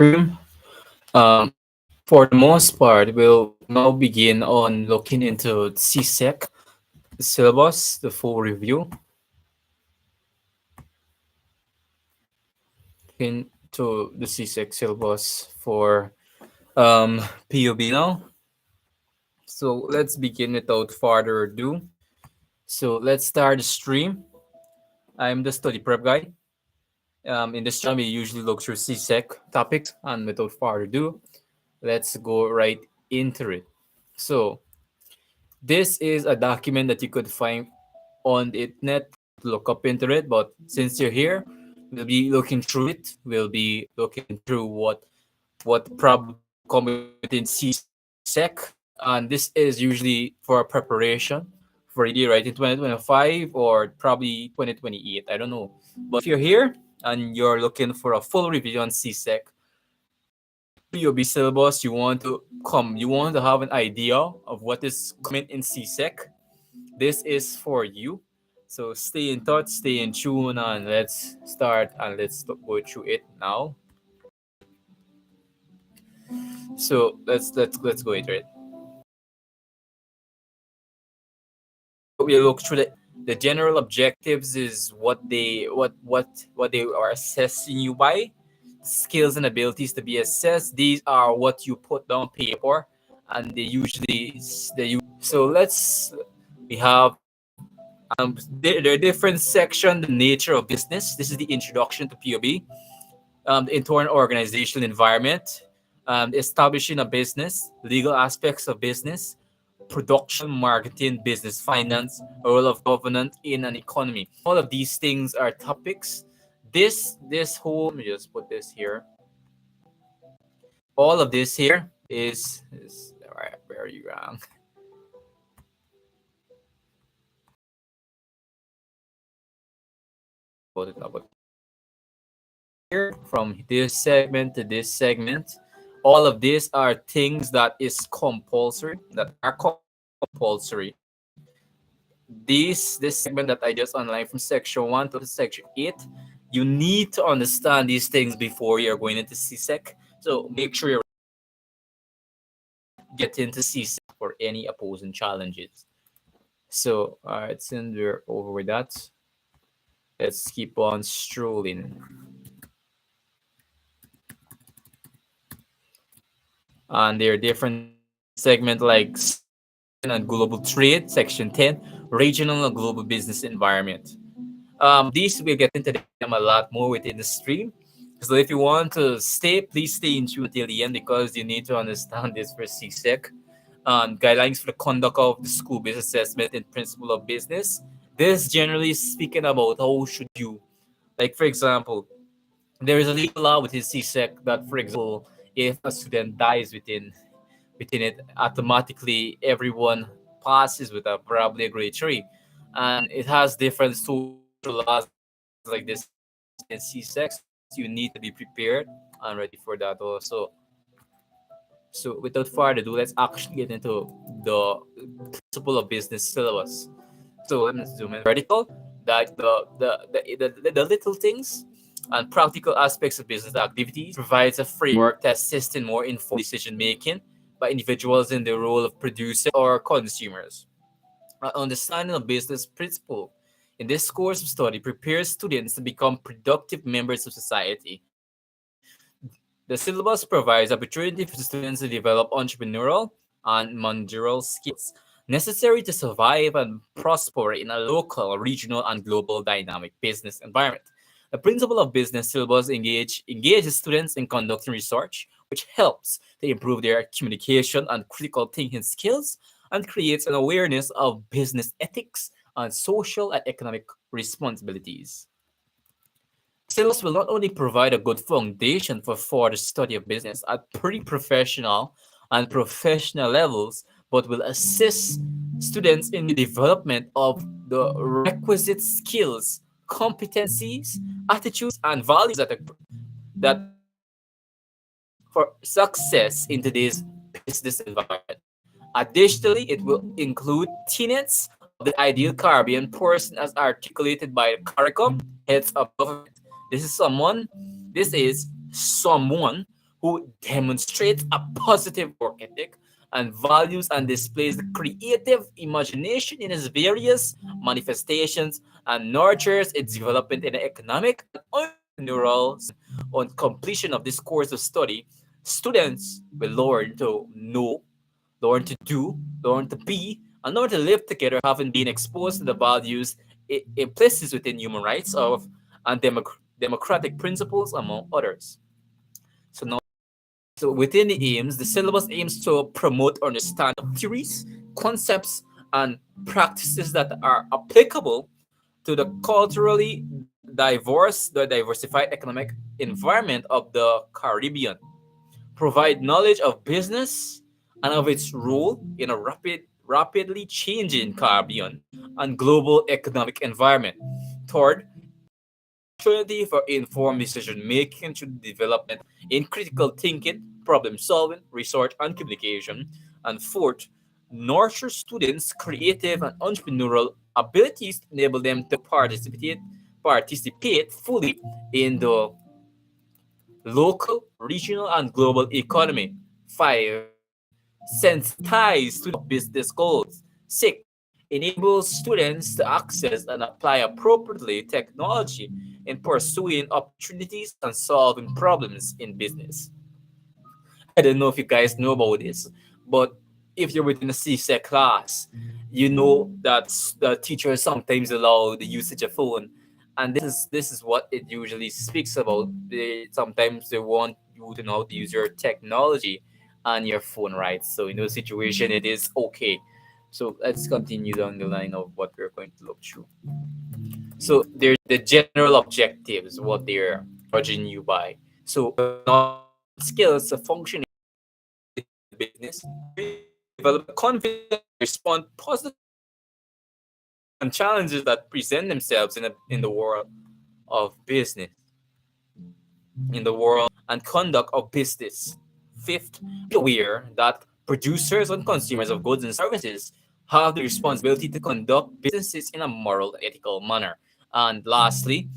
stream. Um, for the most part, we'll now begin on looking into CSEC syllabus, the full review into the CSEC syllabus for POB now. So let's begin without further ado. So let's start the stream. I'm the study prep guy. In this channel, we usually look through CSEC topics, and without further ado, let's go right into it. So this is a document that you could find on the internet to look up into it. But since you're here, we'll be looking through it. We'll be looking through what problem come within CSEC, and this is usually for preparation for either right in 2025 or probably 2028. I don't know. But if you're here and you're looking for a full review on CSEC, POB syllabus, you want to have an idea of what is coming in CSEC, this is for you. So stay in touch, stay in tune, and let's start and let's go through it now. So let's go into it. We look through the general objectives is what they are assessing you by, skills and abilities to be assessed. These are what you put down paper, and so let's we have there are different section, the nature of business. This is the introduction to POB, the internal organizational environment, establishing a business, legal aspects of business, production, marketing, business, finance, role of governance in an economy. All of these things are topics. This whole, let me just put this here. All of this here is where are you wrong? But here from this segment to this segment, all of these are things that is compulsory, that are compulsory. This segment that I just online from section 1 to section 8, you need to understand these things before you're going into CSEC. So make sure you get into CSEC for any opposing challenges. So all right, since we're over with that, let's keep on strolling. And there are different segments like and global trade, section 10, regional and global business environment. These we'll get into them a lot more within the stream. So if you want to stay, please stay in tune until the end because you need to understand this for CSEC. Guidelines for the conduct of the school-based assessment and principle of business. This generally speaking about how should you, like for example, there is a legal law within CSEC that, for example, if a student dies within it, automatically everyone passes with a probably a grade 3, and it has different social laws like this in C6. You need to be prepared and ready for that also. So without further ado, let's actually get into the principle of business syllabus. So let me zoom in vertical, that the little things and practical aspects of business activities provides a framework to assist in more informed decision making by individuals in the role of producer or consumers. Understanding of business principle in this course of study prepares students to become productive members of society. The syllabus provides opportunity for students to develop entrepreneurial and managerial skills necessary to survive and prosper in a local, regional, and global dynamic business environment. The principle of business syllabus engages students in conducting research, which helps to improve their communication and critical thinking skills and creates an awareness of business ethics and social and economic responsibilities. Syllabus will not only provide a good foundation for further study of business at pre-professional and professional levels, but will assist students in the development of the requisite skills, competencies, attitudes, and values that for success in today's business environment. Additionally, it will include tenets of the ideal Caribbean person as articulated by the CARICOM heads of government. This is someone who demonstrates a positive work ethic and values and displays the creative imagination in its various manifestations and nurtures its development in an economic and entrepreneurial on completion of this course of study, students will learn to know, learn to do, learn to be, and learn to live together, having been exposed to the values implicit within human rights of and democratic principles, among others. So now, so within the aims, the syllabus aims to promote understanding of theories, concepts, and practices that are applicable to the culturally the diversified economic environment of the Caribbean, provide knowledge of business and of its role in a rapidly changing Caribbean and global economic environment. Third, opportunity for informed decision making through the development in critical thinking, problem solving, research, and communication. And fourth, nurture students' creative and entrepreneurial abilities to enable them to participate fully in the local, regional, and global economy. Five, sensitize students of business goals. Six, enables students to access and apply appropriately technology in pursuing opportunities and solving problems in business. I don't know if you guys know about this, but if you're within a CSEC class, you know that the teachers sometimes allow the usage of phone, and this is what it usually speaks about. They sometimes they want you to know how to use your technology on your phone, right? So in those situation, it is okay. So let's continue down the line of what we're going to look through. So there's the general objectives, what they're charging you by. So knowledge and skills of functioning in the business. Three, develop the confidence to respond positively and challenges that present themselves in the world of business, in the world and conduct of business. Fifth, be aware that producers and consumers of goods and services have the responsibility to conduct businesses in a moral and ethical manner. And lastly,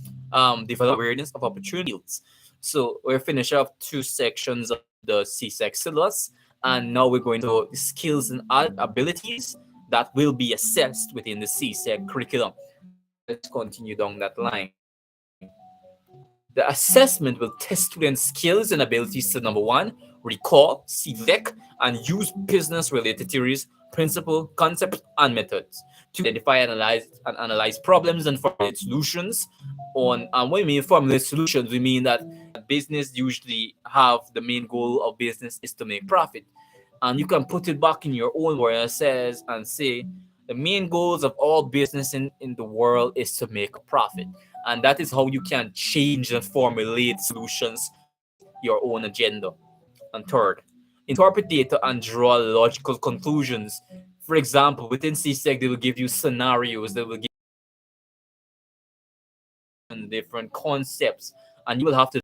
develop awareness of opportunities. So we're finished up two sections of the CSEC syllabus, and now we're going to skills and abilities that will be assessed within the CSEC curriculum. So let's continue down that line. The assessment will test students' skills and abilities to number one, recall, select, and use business related theories, principles, concepts, and methods. To identify, analyze problems and formulate solutions. And when we mean formulate solutions, we mean that business usually have the main goal of business is to make profit. And you can put it back in your own word and says and say the main goals of all business in the world is to make a profit, and that is how you can change and formulate solutions to fit your own agenda. And third, interpret data and draw logical conclusions. For example, within CSEC, they will give you scenarios, they will give you different concepts, and you will have to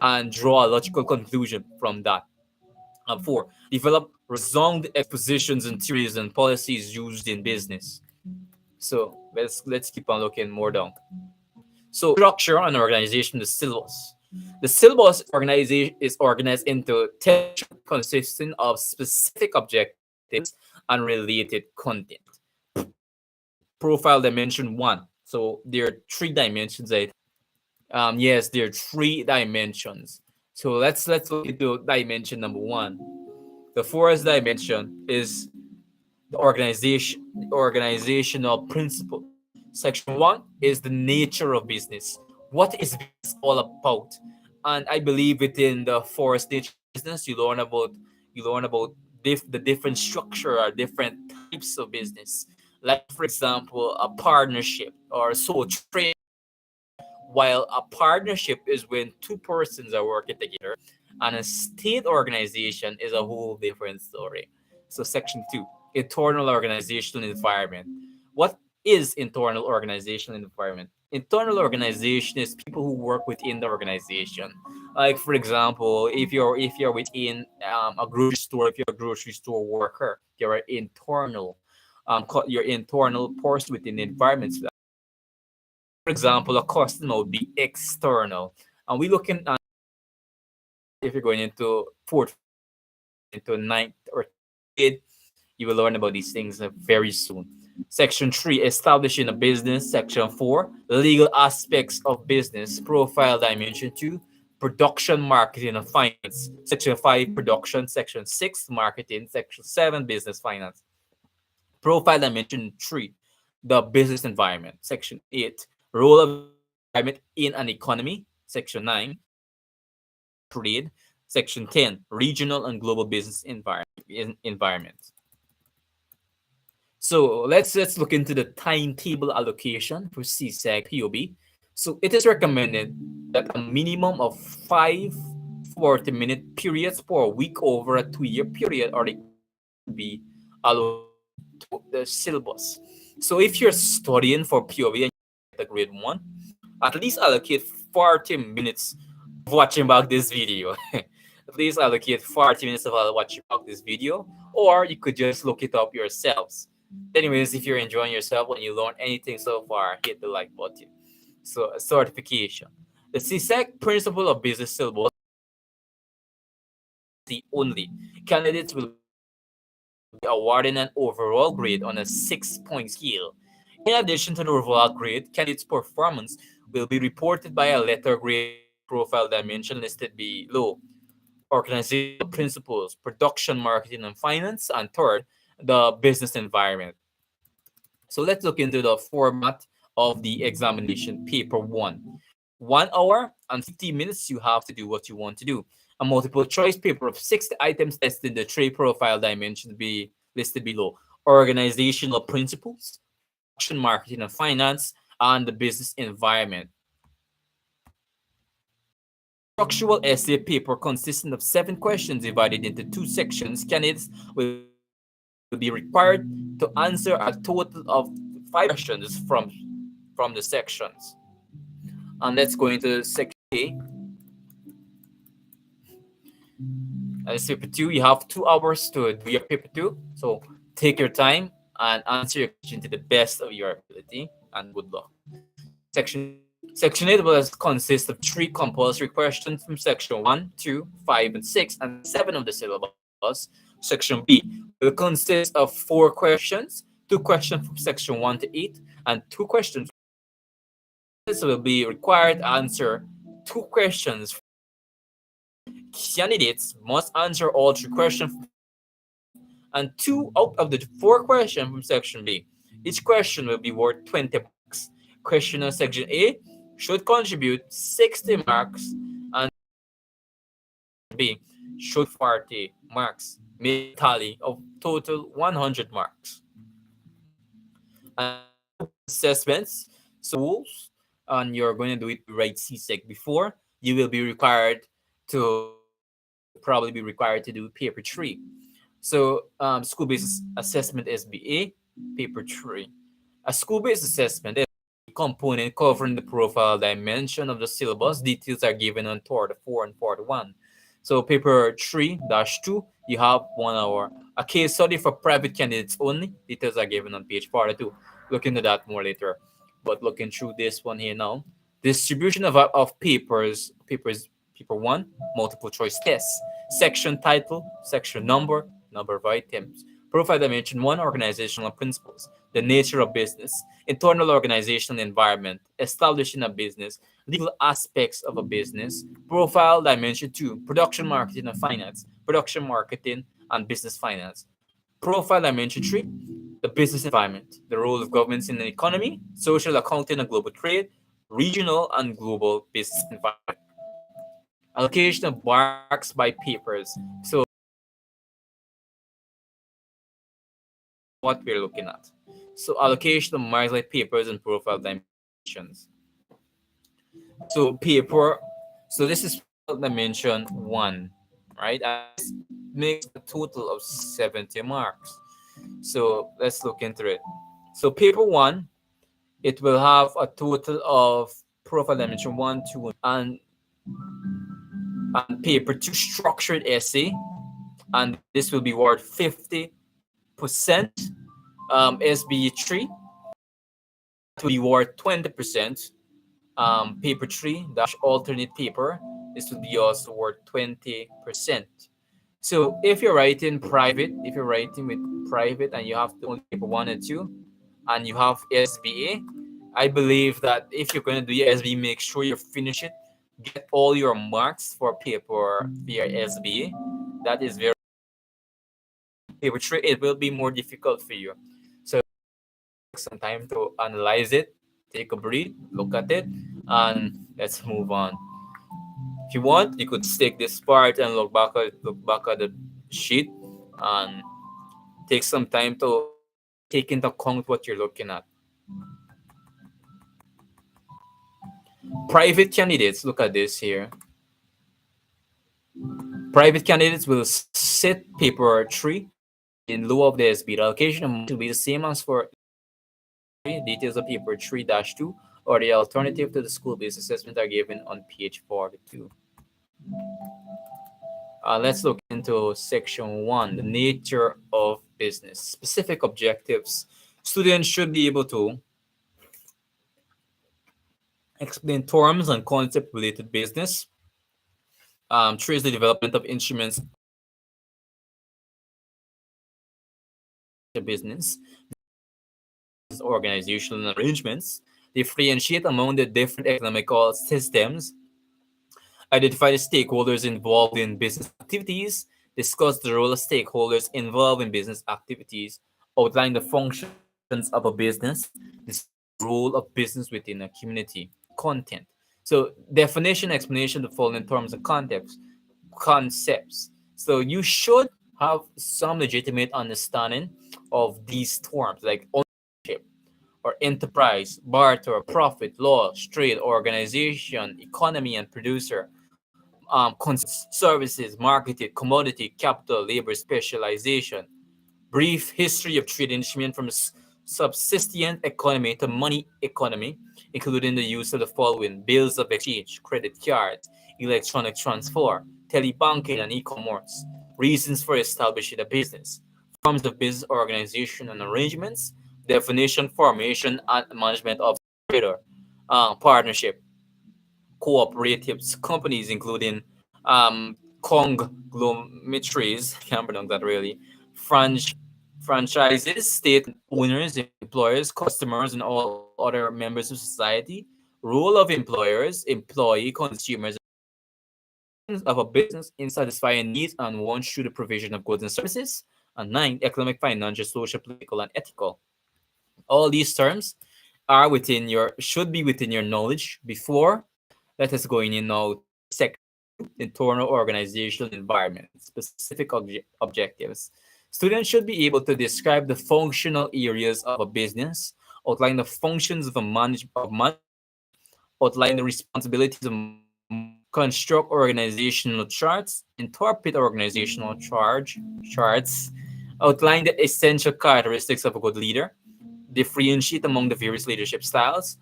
and draw a logical conclusion from that. And four, develop resound expositions and theories and policies used in business. So let's keep on looking more down. So structure and organization, the syllabus. The syllabus organization is organized into 10 sections consisting of specific objectives and related content. Profile dimension one. So there are three dimensions. Yes, there are three dimensions. So let's look into dimension number one. The first dimension is the organizational principle. Section one is the nature of business. What is business all about? And I believe within the forest nature of business, you learn about the different structure or different types of business. Like for example, a partnership or sole trade. While a partnership is when two persons are working together, and a state organization is a whole different story. So, section two, internal organizational environment. What is internal organizational environment? Internal organization is people who work within the organization. Like for example, if you're within a grocery store, if you're a grocery store worker, you're an internal, your internal person within the environment. For example, a customer would be external, and we looking at if you're going into fourth, into ninth or 10th grade, you will learn about these things very soon. Section 3, establishing a business. Section 4, legal aspects of business. Profile dimension 2, production, marketing, and finance. Section 5, production. Section 6, marketing. Section 7, business finance. Profile dimension 3, the business environment. Section 8, role of the business environment in an economy. Section 9, trade. Section 10, regional and global business environment. So let's look into the timetable allocation for CSEC POB. So it is recommended that a minimum of 5 40-minute periods per week over a 2-year period are required to be allocated to the syllabus. So if you're studying for POB and the grade 1, at least allocate 40 minutes of watching back this video. At least allocate 40 minutes of watching back this video, or you could just look it up yourselves. Anyways, if you're enjoying yourself when you learn anything so far, hit the like button. So, certification. The CSEC Principle of Business Syllabus the only. Candidates will be awarded an overall grade on a 6-point scale. In addition to the overall grade, candidates' performance will be reported by a letter grade profile dimension listed below. Organizational principles, production, marketing, and finance, and third, the business environment. So let's look into the format of the examination paper 1. 1 hour and 50 minutes, you have to do what you want to do. A multiple choice paper of 60 items tested, the trade profile dimensions be listed below. Organizational principles, production, marketing, and finance, and the business environment. Structural essay paper consisting of 7 questions divided into 2 sections. Candidates will be required to answer a total of 5 questions from the sections. And let's go into section A. As paper 2, you have 2 hours to do your paper 2. So take your time and answer your question to the best of your ability, and good luck. Section A. Section 8 will consist of 3 compulsory questions from section 1, 2, 5, and 6, and 7 of the syllabus. Section B will consist of 4 questions, 2 questions from section 1 to 8, and 2 questions. This will be required to answer 2 questions. Candidates must answer all 3 questions and 2 out of the 4 questions from section B. Each question will be worth 20 marks. Question on section A should contribute 60 marks and B should 40 marks, make a tally of total 100 marks. And assessments, so and you're going to do it right CSEC before, you will be required to probably be required to do paper 3. So school-based assessment SBA, paper 3. A school-based assessment is a component covering the profile dimension of the syllabus. Details are given on part 4 and part 1. So paper 3-2, you have 1 hour. A case study for private candidates only. Details are given on page 42. Look into that more later. But looking through this one here now, distribution of papers, paper 1, multiple choice tests, section title, section number of items, profile dimension 1, organizational principles, the nature of business, internal organizational environment, establishing a business, legal aspects of a business, profile dimension 2, production, marketing, and finance, production, marketing, and business finance, profile dimension 3, the business environment, the role of governments in the economy, social accounting and global trade, regional and global business environment. Allocation of marks by papers. So what we're looking at. So allocation of marks by papers and profile dimensions. So paper, so this is dimension 1, right? And this makes a total of 70 marks. So let's look into it. So paper 1, it will have a total of profile dimension 1, 2, and paper 2 structured essay, and this will be worth 50%. SB 3 to be worth 20%. Paper 3 dash alternate paper this would be also worth 20%. So if you're writing private, if you're writing with private and you have to only paper one or two, and you have SBA, I believe that if you're going to do your SBA, make sure you finish it, get all your marks for paper via SBA. That is very paper three. It will be more difficult for you. So take some time to analyze it, take a breath, look at it, and let's move on. If you want, you could stick this part and look back at the sheet and take some time to take into account what you're looking at. Private candidates, look at this here. Private candidates will sit paper three in lieu of the SB. The allocation amount will be the same as for details of paper 3-2, or the alternative to the school-based assessment are given on page 42. Let's look into section 1, the nature of business. Specific objectives. Students should be able to explain terms and concept related business, trace the development of instruments to business, organizational arrangements, differentiate among the different economical systems, identify the stakeholders involved in business activities, discuss the role of stakeholders involved in business activities, outline the functions of a business, discuss the role of business within a community, content. So definition, explanation, the following terms and concepts. So you should have some legitimate understanding of these terms like ownership or enterprise, barter, profit, law, trade, organization, economy, and producer, services, marketed, commodity, capital, labor, specialization. Brief history of trade instrument from subsistient economy to money economy, including the use of the following: bills of exchange, credit cards, electronic transfer, telebanking, and e-commerce. Reasons for establishing a business, forms of business organization and arrangements, definition, formation, and management of trader, partnership, cooperatives, companies including conglomerates, can't pronounce that really, franch- franchises, state owners, employers, customers, and all other members of society, role of employers, employee, consumers of a business in satisfying needs and wants through the provision of goods and services, and nine, economic, financial, social, political, and ethical. All these terms are within your should be within your knowledge before. Let us go in now to section internal organizational environment, specific objectives. Students should be able to describe the functional areas of a business, outline the functions of management, outline the responsibilities of construct organizational charts, interpret organizational charts, outline the essential characteristics of a good leader, differentiate among the various leadership styles,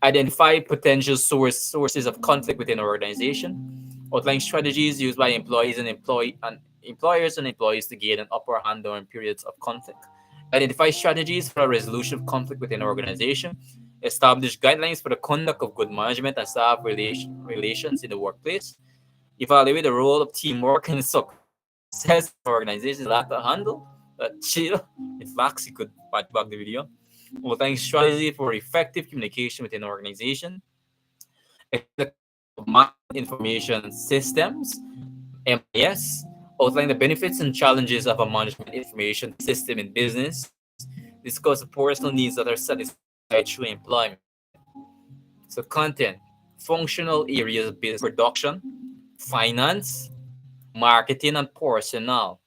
identify potential sources of conflict within an organization, outline strategies used by employers and employees to gain an upper hand during periods of conflict, identify strategies for a resolution of conflict within an organization, establish guidelines for the conduct of good management and staff relations in the workplace, evaluate the role of teamwork and success of organizations that to handle. Chill. In fact, you could watch back the video. Outline strategy for effective communication within an organization, the information systems, MIS, outline the benefits and challenges of a management information system in business, discuss the personal needs that are satisfied through employment. So, content, functional areas of business: production, finance, marketing, and personnel.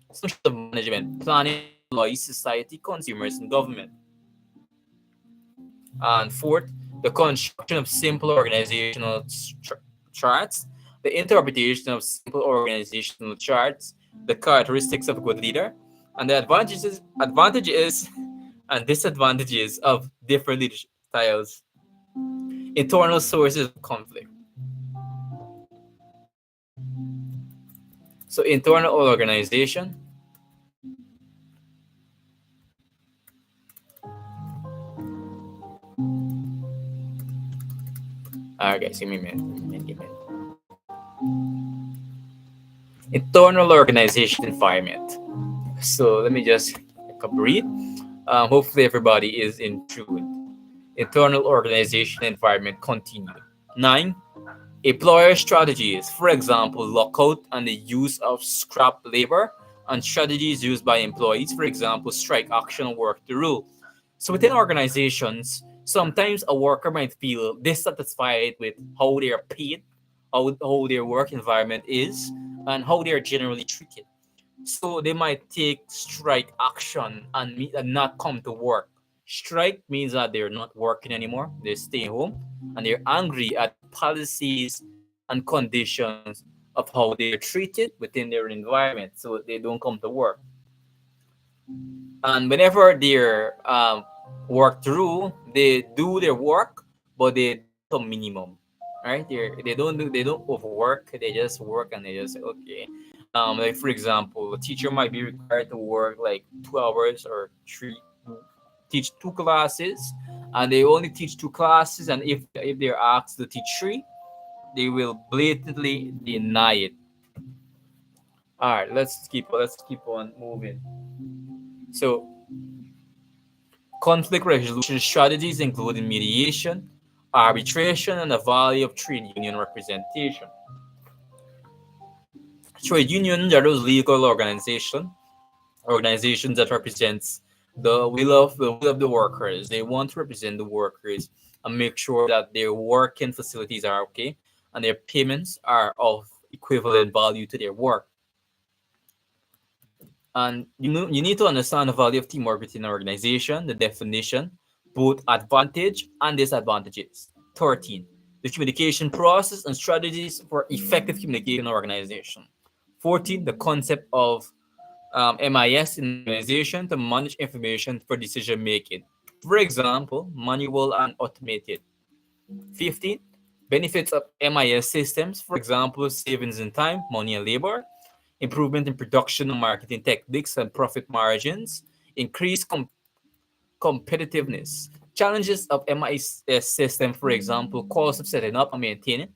Functions of management: planning, employees, society, consumers, and government. And fourth, the construction of simple organizational charts, the interpretation of simple organizational charts, the characteristics of a good leader, and the advantages and disadvantages of different leadership styles, internal sources of conflict. So internal organization. Alright guys, give me a minute. Give me a minute. Internal organization environment. So let me just take a breathe. Hopefully everybody is in tune. Internal organization environment continued. 9. Employer strategies, for example, lockout and the use of scrap labor, and strategies used by employees, for example, strike action or work the rule. So within organizations, sometimes a worker might feel dissatisfied with how they are paid, how their work environment is, and how they are generally treated. So they might take strike action and not come to work. Strike means that they're not working anymore, they stay home, and they're angry at the policies and conditions of how they're treated within their environment, so they don't come to work. And whenever they're work through, they do their work, but they do it to minimum, right? They don't overwork. They just work and they just say, okay. Like for example, a teacher might be required to work like 2 hours or three, teach two classes, and they only teach two classes. And if they're asked to teach three, they will blatantly deny it. All right, let's keep on moving. So conflict resolution strategies including mediation, arbitration, and the value of trade union representation. Trade unions are those legal organizations that represents the will of the workers. They want to represent the workers and make sure that their working facilities are okay and their payments are of equivalent value to their work. And you need to understand the value of teamwork within an organization, the definition, both advantage and disadvantages. 13. The communication process and strategies for effective communication in an organization. 14. The concept of MIS in an organization to manage information for decision making. For example, manual and automated. 15. Benefits of MIS systems, for example, savings in time, money, and labor, improvement in production and marketing techniques and profit margins, increased competitiveness. Challenges of MIS system, for example, cost of setting up and maintaining,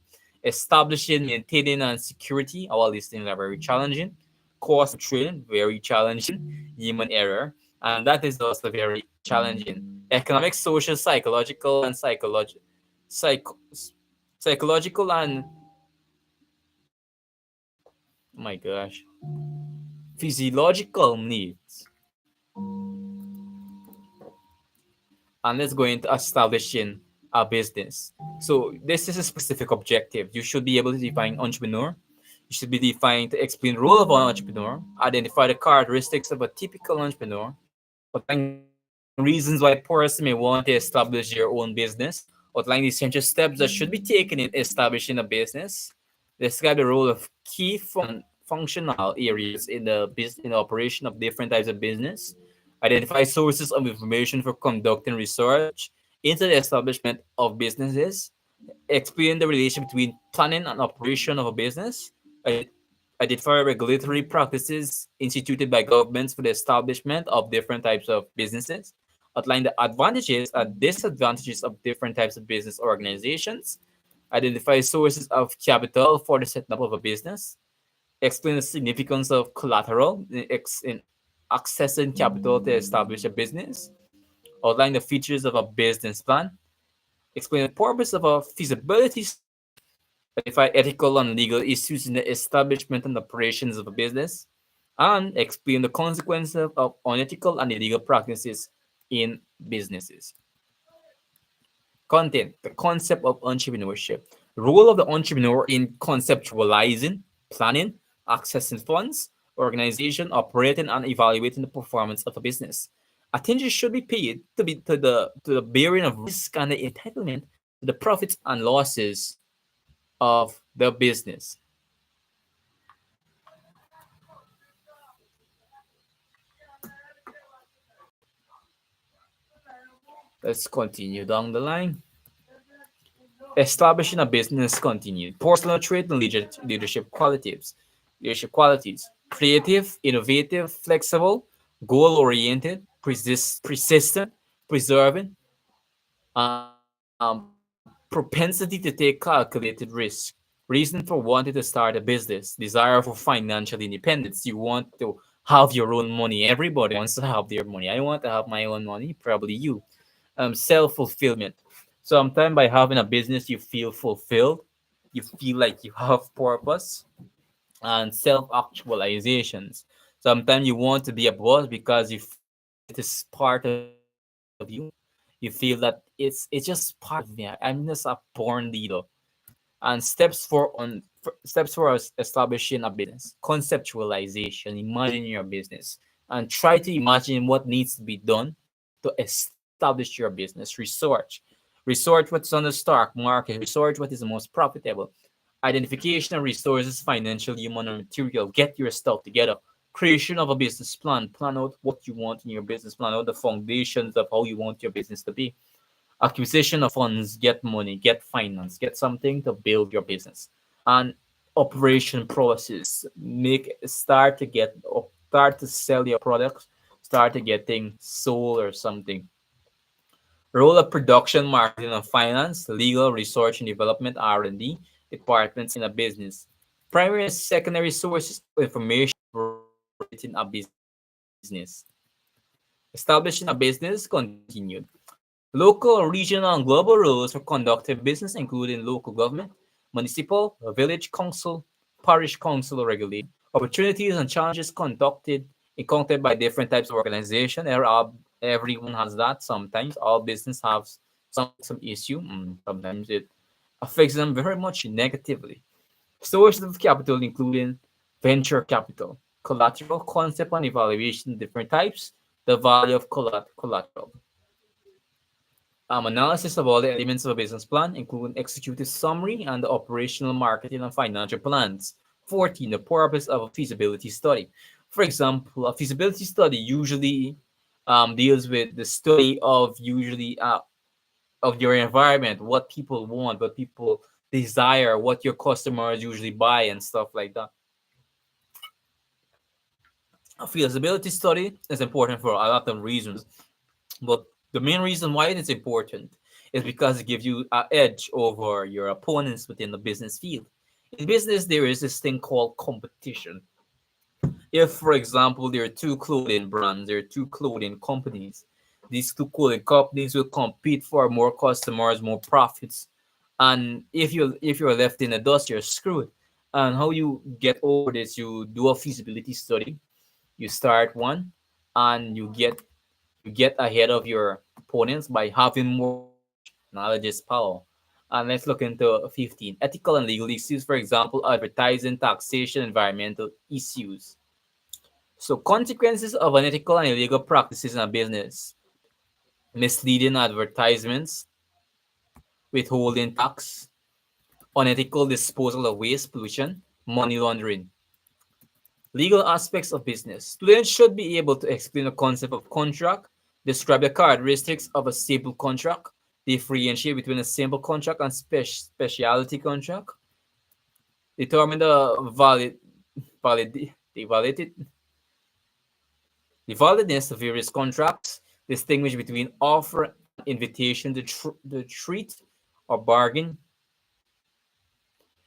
establishing, maintaining, and security. All these things are very challenging. Cost of training, very challenging. Human error, and that is also very challenging. Economic, social, psychological, and psych- psychological and oh my gosh, physiological needs. And let's go into establishing a business. So this is a specific objective. You should be able to define entrepreneur. You should be defined to explain the role of an entrepreneur, identify the characteristics of a typical entrepreneur, outline reasons why a person may want to establish their own business, outline the essential steps that should be taken in establishing a business, describe the role of key functional areas in the operation of different types of business, identify sources of information for conducting research into the establishment of businesses, explain the relation between planning and operation of a business, identify regulatory practices instituted by governments for the establishment of different types of businesses, outline the advantages and disadvantages of different types of business organizations, identify sources of capital for the setting up of a business, explain the significance of collateral in accessing capital to establish a business, outline the features of a business plan, explain the purpose of a feasibility study, identify ethical and legal issues in the establishment and operations of a business, and explain the consequences of unethical and illegal practices in businesses. Content, the concept of entrepreneurship. Role of the entrepreneur in conceptualizing, planning, accessing funds, organization, operating, and evaluating the performance of a business. Attention should be paid to the bearing of risk and the entitlement to the profits and losses of the business. Let's continue down the line. Establishing a business continued. Personal trait and leadership qualities. Leadership qualities. Creative, innovative, flexible, goal oriented, persistent, preserving, propensity to take calculated risk. reason for wanting to start a business, desire for financial independence. You want to have your own money. Everybody wants to have their money. I want to have my own money, probably you. Self fulfillment. Sometimes by having a business, you feel fulfilled, you feel like you have purpose, and self actualizations. Sometimes you want to be a boss because you feel that it is part of you. You feel that it's just part of me. I'm just a born leader. And steps for us establishing a business: conceptualization, imagine your business, and try to imagine what needs to be done to establish your business. Research what's on the stock market, research what is the most profitable, identification of resources, financial, human, or material. Get your stuff together. Creation of a business plan. Plan out what you want in your business. Plan out the foundations of how you want your business to be. Acquisition of funds. Get money. Get finance. Get something to build your business. And operation process. Make start to sell your products. Start to getting sold or something. Role of production, marketing, and finance, legal, research and development, R&D, departments in a business. Primary and secondary sources of information operating a business. Establishing a business continued. Local, regional, and global rules for conducting business, including local government, municipal, village council, parish council regulation. Opportunities and challenges encountered by different types of organization. Everyone has that. Sometimes all business have some issue. Sometimes it affects them very much negatively. Sources of capital including venture capital, collateral, concept and evaluation, different types, the value of collateral. Analysis of all the elements of a business plan, including executive summary and the operational, marketing, and financial plans. 14. The purpose of a feasibility study. For example, a feasibility study usually deals with the study of usually of your environment, what people want, what people desire, what your customers usually buy, and stuff like that. A feasibility study is important for a lot of reasons, but the main reason why it is important is because it gives you an edge over your opponents within the business field. In business, there is this thing called competition. If, for example, there are two clothing brands, there are two clothing companies, these two clothing companies will compete for more customers, more profits. And if you're left in the dust, you're screwed. And how you get over this, you do a feasibility study, you start one, and you get ahead of your opponents by having more knowledge. Knowledge is power. And let's look into 15. Ethical and legal issues, for example, advertising, taxation, environmental issues. So, consequences of unethical and illegal practices in a business: misleading advertisements, withholding tax, unethical disposal of waste, pollution, money laundering. Legal aspects of business. Students should be able to explain the concept of contract, describe the characteristics of a simple contract, differentiate between a simple contract and specialty contract, determine valid, the validity, the validness of various contracts, distinguish between offer and invitation to treat or bargain,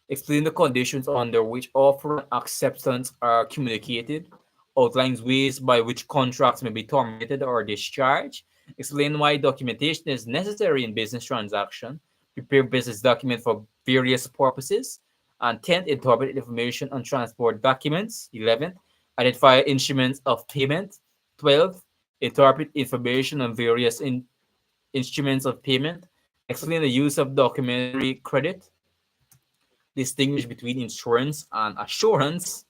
explain the conditions under which offer and acceptance are communicated, outlines ways by which contracts may be terminated or discharged, explain why documentation is necessary in business transaction, prepare business document for various purposes, and 10th, interpret information on transport documents, 11th, identify instruments of payment, 12th, interpret information on various instruments of payment, explain the use of documentary credit, distinguish between insurance and assurance,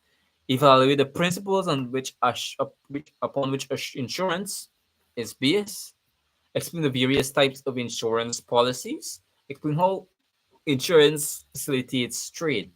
evaluate the principles upon which insurance is based, explain the various types of insurance policies, explain how insurance facilitates trade.